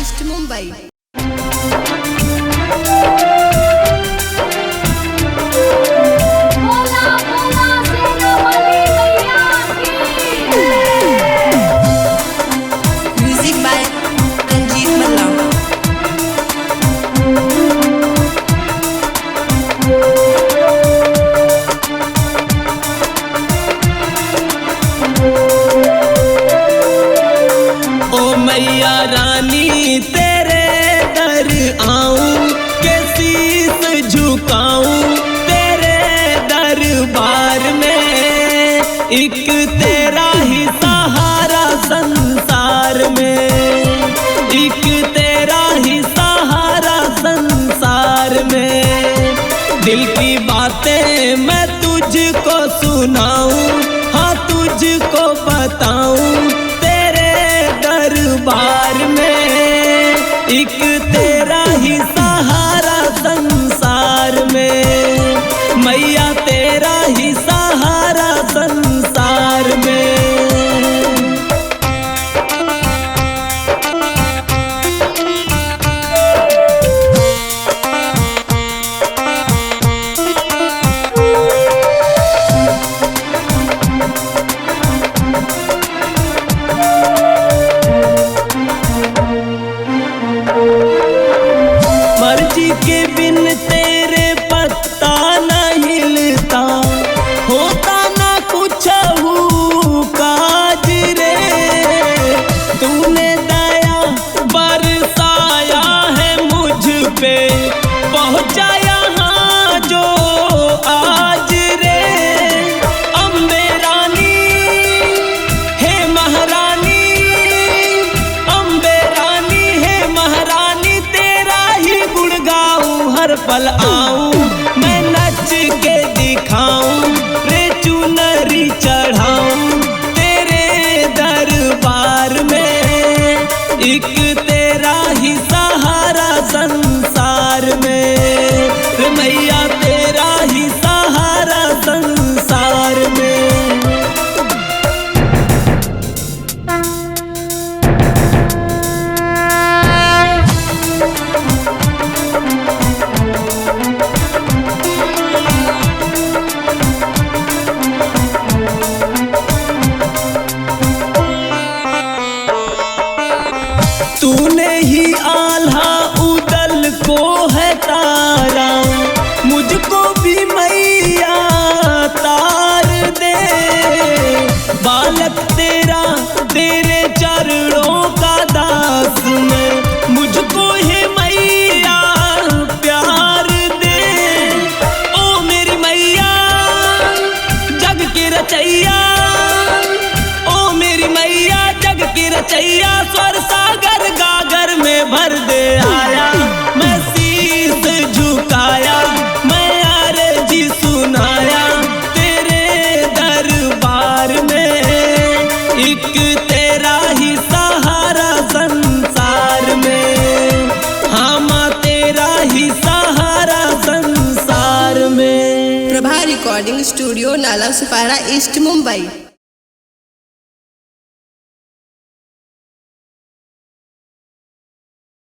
East Mumbai. मैया रानी तेरे दर आऊं के शीस झुकाऊं तेरे दरबार में, एक तेरा ही सहारा संसार में, एक तेरा ही सहारा संसार में। दिल की बातें मैं तुझको सुनाऊं, हाँ तुझको बताऊं दरबार में, एक तेरा ही सहारा संसार में, मैया तेरा ही सहारा संसार में। के बिन तेरे पत्ता न हिलता, होता ना कुछ काज रे। तूने दया बरसाया है मुझ पे, पहुँचा यहाँ जो आज रे। अम्बे रानी हे महारानी, अम्बे रानी हे महारानी, तेरा ही गुण हर पल आऊं मैं नच के दिखाऊं रे, चुनरी चढ़ाऊं तेरे दरबार में, एक तेरा ही सहारा संसार में, रे मैया तेरा ही सहारा संसार में। तूने ही आल्हा उदल को है तारा, मुझको भी मैया तार दे। बालक तेरा तेरे चरणों का दास मैं, मुझको है मैया प्यार दे। ओ मेरी मैया जग की रचैया, ओ मेरी मैया जग की रचैया, स्वर सागर गागर में भर दे आया। मैं शीस झुकाया, मैं अर्जी सुनाया तेरे दरबार में, एक तेरा ही सहारा संसार में, हाँ माँ तेरा ही सहारा संसार में। प्रभा रिकॉर्डिंग स्टूडियो, नाला सुपारा, ईस्ट मुंबई।